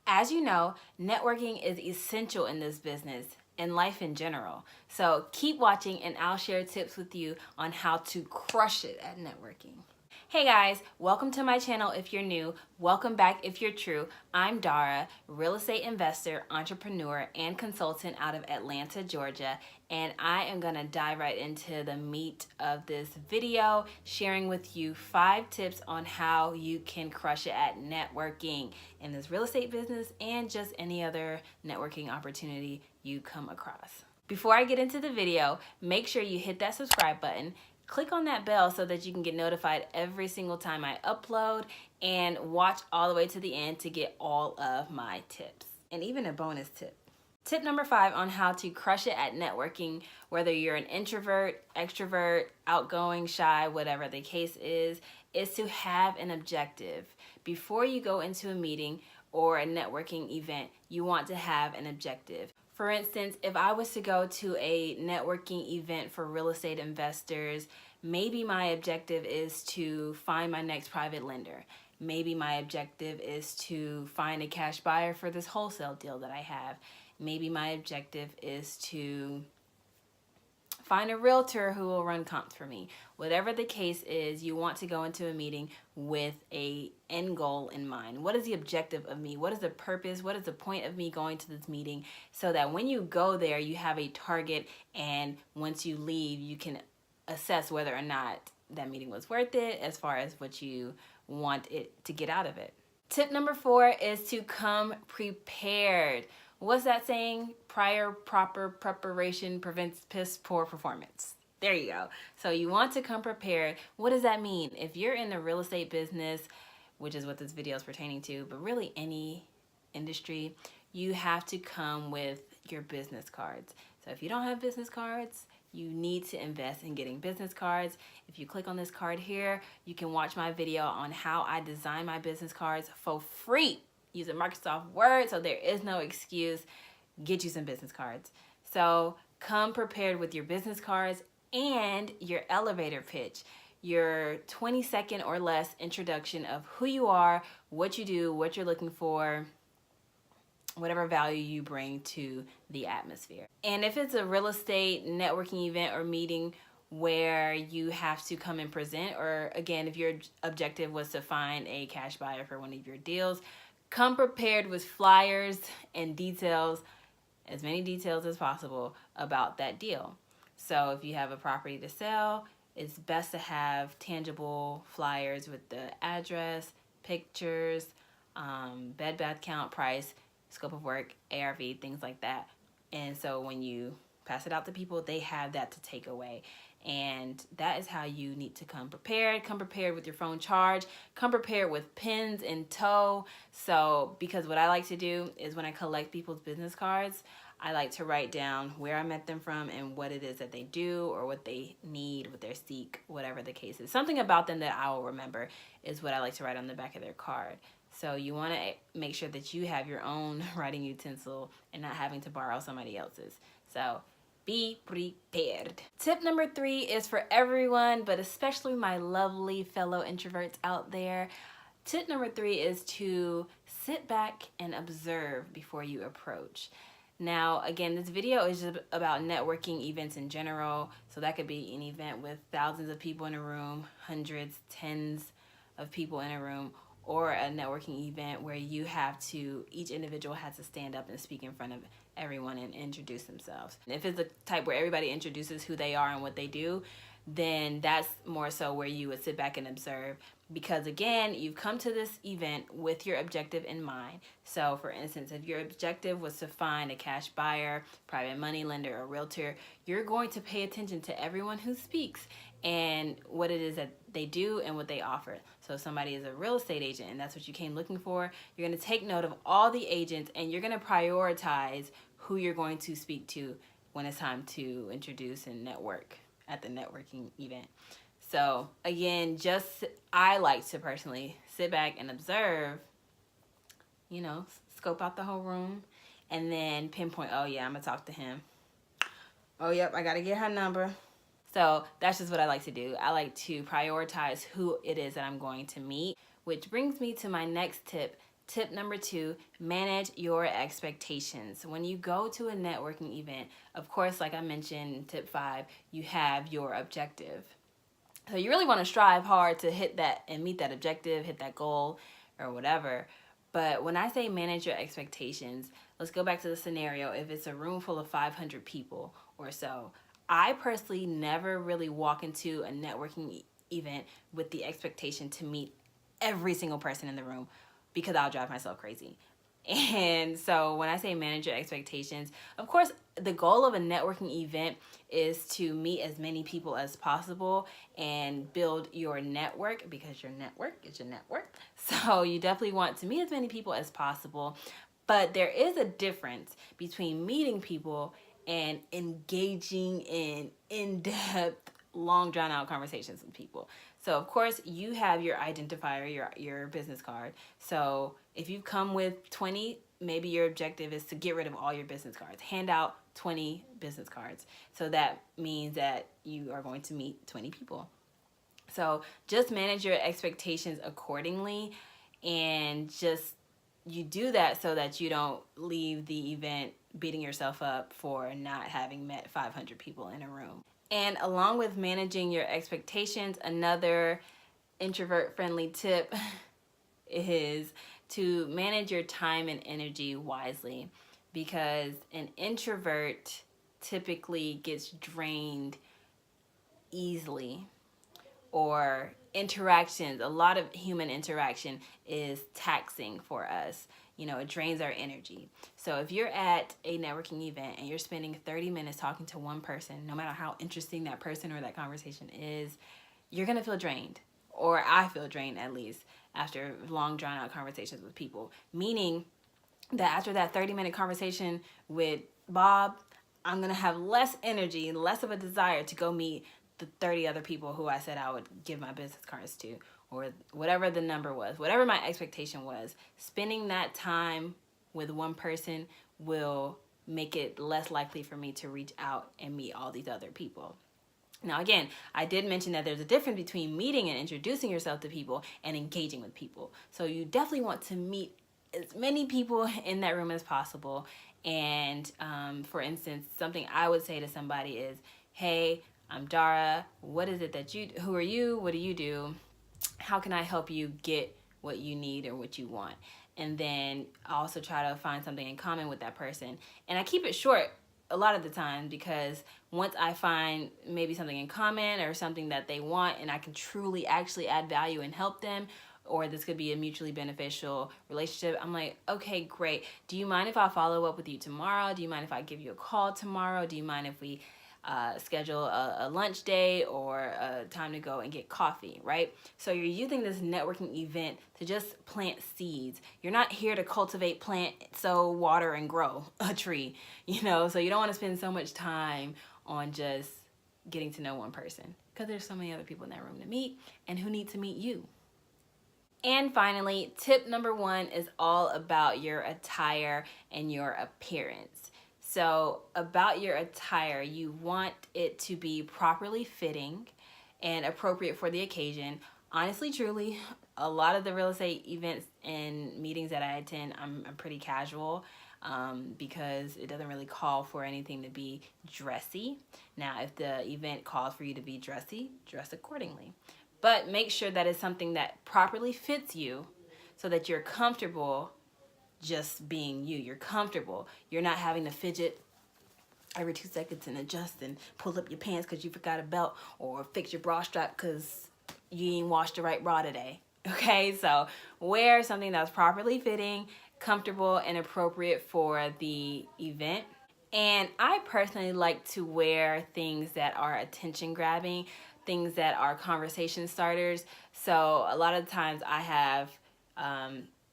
As you know, networking is essential in this business and life in general. So keep watching and I'll share tips with you on how to crush it at networking. Hey guys, welcome to my channel if you're new. Welcome back if you're true. I'm Dara, real estate investor, entrepreneur, and consultant out of Atlanta, Georgia, and I am gonna dive right into the meat of this video, sharing with you 5 tips on how you can crush it at networking in this real estate business and just any other networking opportunity you come across. Before I get into the video, make sure you hit that subscribe button. Click on that bell so that you can get notified every single time I upload, and watch all the way to the end to get all of my tips and even a bonus tip. Tip number 5 on how to crush it at networking, whether you're an introvert, extrovert, outgoing, shy, whatever the case is to have an objective. Before you go into a meeting or a networking event, you want to have an objective. For instance, if I was to go to a networking event for real estate investors, maybe my objective is to find my next private lender. Maybe my objective is to find a cash buyer for this wholesale deal that I have. Maybe my objective is to find a realtor who will run comps for me. Whatever the case is, you want to go into a meeting with a end goal in mind. What is the objective of me? What is the purpose? What is the point of me going to this meeting? So that when you go there, you have a target, and once you leave, you can assess whether or not that meeting was worth it as far as what you want it to get out of it. Tip number 4 is to come prepared. What's that saying? Proper preparation prevents piss poor performance. There you go. So you want to come prepared. What does that mean? If you're in the real estate business, which is what this video is pertaining to, but really any industry, you have to come with your business cards. So if you don't have business cards, you need to invest in getting business cards. If you click on this card here, you can watch my video on how I design my business cards for free using Microsoft Word, so there is no excuse. Get you some business cards. So come prepared with your business cards and your elevator pitch, your 20-second or less introduction of who you are, what you do, what you're looking for, whatever value you bring to the atmosphere. And if it's a real estate networking event or meeting where you have to come and present, or again, if your objective was to find a cash buyer for one of your deals, come prepared with flyers and details, as many details as possible about that deal. So if you have a property to sell, it's best to have tangible flyers with the address, pictures, bed bath count, price, scope of work, ARV, things like that. And so when you pass it out to people, they have that to take away. And that is how you need to come prepared. Come prepared with your phone charged. Come prepared with pens in tow. So, because what I like to do is when I collect people's business cards, I like to write down where I met them from and what it is that they do or what they need, what they seek, whatever the case is. Something about them that I will remember is what I like to write on the back of their card. So you want to make sure that you have your own writing utensil and not having to borrow somebody else's. So be prepared. Tip number 3 is for everyone, but especially my lovely fellow introverts out there. Tip number 3 is to sit back and observe before you approach. Now, again, this video is just about networking events in general. So that could be an event with thousands of people in a room, hundreds, tens of people in a room, or a networking event where each individual has to stand up and speak in front of everyone and introduce themselves. And if it's the type where everybody introduces who they are and what they do, then that's more so where you would sit back and observe, because again, you've come to this event with your objective in mind. So for instance, if your objective was to find a cash buyer, private money lender, or realtor, you're going to pay attention to everyone who speaks and what it is that they do and what they offer. So if somebody is a real estate agent and that's what you came looking for, you're going to take note of all the agents and you're going to prioritize who you're going to speak to when it's time to introduce and network at the networking event. So again, I like to personally sit back and observe, scope out the whole room, and then pinpoint, oh yeah, I'm gonna talk to him. Oh yep, I gotta get her number. So that's just what I like to do. I like to prioritize who it is that I'm going to meet, which brings me to my next tip, Tip number 2, manage your expectations. When you go to a networking event, of course, like I mentioned, tip 5, you have your objective. So you really want to strive hard to hit that and meet that objective, hit that goal or whatever. But when I say manage your expectations, let's go back to the scenario. If it's a room full of 500 people or so, I personally never really walk into a networking event with the expectation to meet every single person in the room, because I'll drive myself crazy. And so when I say manage your expectations, of course, the goal of a networking event is to meet as many people as possible and build your network, because your network is your network. So you definitely want to meet as many people as possible. But there is a difference between meeting people and engaging in in-depth, long drawn out conversations with people. So of course you have your identifier, your business card. So if you come with 20, maybe your objective is to get rid of all your business cards. Hand out 20 business cards. So that means that you are going to meet 20 people. So just manage your expectations accordingly, and just you do that so that you don't leave the event beating yourself up for not having met 500 people in a room. And along with managing your expectations, another introvert friendly tip is to manage your time and energy wisely, because an introvert typically gets drained easily, or interactions, a lot of human interaction is taxing for us. You know, it drains our energy. So if you're at a networking event and you're spending 30 minutes talking to one person, no matter how interesting that person or that conversation is, you're gonna feel drained. Or I feel drained, at least, after long drawn out conversations with people. Meaning that after that 30-minute conversation with Bob, I'm gonna have less energy and less of a desire to go meet the 30 other people who I said I would give my business cards to, or whatever the number was, whatever my expectation was. Spending that time with one person will make it less likely for me to reach out and meet all these other people. Now, again, I did mention that there's a difference between meeting and introducing yourself to people and engaging with people. So you definitely want to meet as many people in that room as possible. And for instance, something I would say to somebody is, hey, I'm Dara. What is it that who are you? What do you do? How can I help you get what you need or what you want? And then I also try to find something in common with that person. And I keep it short a lot of the time, because once I find maybe something in common or something that they want and I can truly actually add value and help them, or this could be a mutually beneficial relationship, I'm like, okay, great. Do you mind if I follow up with you tomorrow? Do you mind if I give you a call tomorrow? Do you mind if we schedule a lunch day or a time to go and get coffee, right? So you're using this networking event to just plant seeds. You're not here to cultivate, plant, sow, water, and grow a tree, you know? So you don't want to spend so much time on just getting to know one person, because there's so many other people in that room to meet and who need to meet you. And finally, tip number 1 is all about your attire and your appearance. So about your attire, you want it to be properly fitting and appropriate for the occasion. Honestly, truly, a lot of the real estate events and meetings that I attend, I'm pretty casual, because it doesn't really call for anything to be dressy. Now, if the event calls for you to be dressy, dress accordingly. But make sure that it's something that properly fits you so that you're comfortable just being you. You're comfortable. You're not having to fidget every 2 seconds and adjust and pull up your pants because you forgot a belt, or fix your bra strap because you ain't washed the right bra today. Okay, so wear something that's properly fitting, comfortable, and appropriate for the event. And I personally like to wear things that are attention grabbing, things that are conversation starters. So a lot of times I have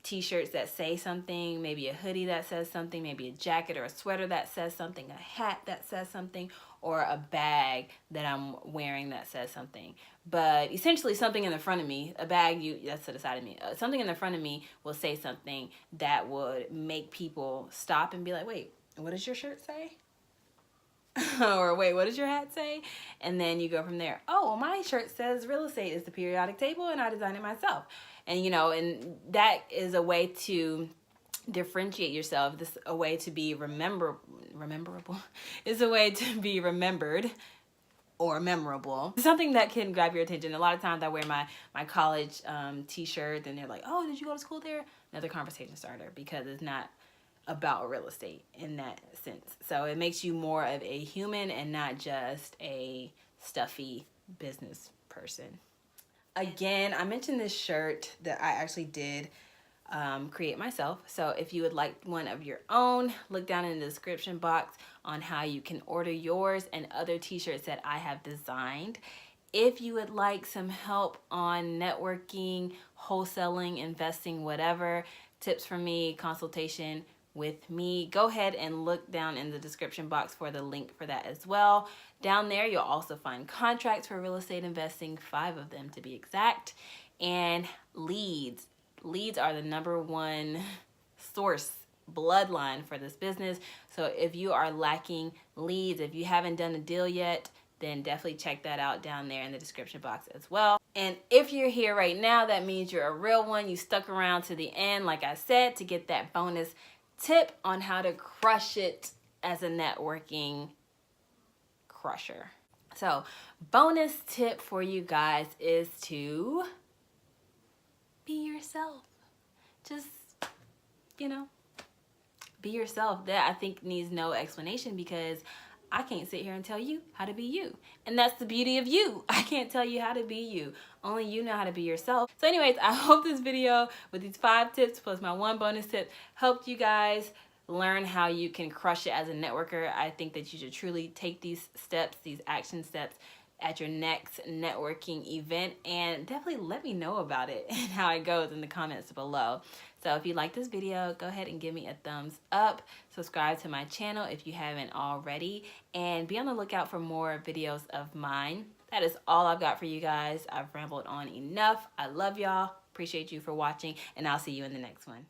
t-shirts that say something, maybe a hoodie that says something, maybe a jacket or a sweater that says something, a hat that says something, or a bag that I'm wearing that says something. But essentially something in the front of me, a bag that's to the side of me, something in the front of me will say something that would make people stop and be like, wait, what does your shirt say? Or wait, what does your hat say? And then you go from there. Oh, well, my shirt says real estate is the periodic table and I designed it myself. And and that is a way to differentiate yourself. This a way to be rememberable is a way to be remembered or memorable. Something that can grab your attention. A lot of times I wear my college t-shirt and they're like, oh, did you go to school there? Another conversation starter, because it's not about real estate in that sense. So it makes you more of a human and not just a stuffy business person. Again, I mentioned this shirt that I actually did create myself. So if you would like one of your own, look down in the description box on how you can order yours and other t-shirts that I have designed. If you would like some help on networking, wholesaling, investing, whatever, tips from me, consultation with me, go ahead and look down in the description box for the link for that as well. Down there, you'll also find contracts for real estate investing, 5 of them to be exact, and leads. Leads are the #1 source, bloodline for this business. So if you are lacking leads, if you haven't done a deal yet, then definitely check that out down there in the description box as well. And if you're here right now, that means you're a real one. You stuck around to the end, like I said, to get that bonus tip on how to crush it as a networking crusher. So bonus tip for you guys is to be yourself. Just, be yourself. That I think needs no explanation, because I can't sit here and tell you how to be you. And that's the beauty of you. I can't tell you how to be you. Only you know how to be yourself. So anyways, I hope this video with these 5 tips plus my 1 bonus tip helped you guys learn how you can crush it as a networker. I think that you should truly take these steps, these action steps, at your next networking event, and definitely let me know about it and how it goes in the comments below. So if you like this video, go ahead and give me a thumbs up, subscribe to my channel if you haven't already, and be on the lookout for more videos of mine. That is all I've got for you guys. I've rambled on enough. I love y'all, appreciate you for watching, and I'll see you in the next one.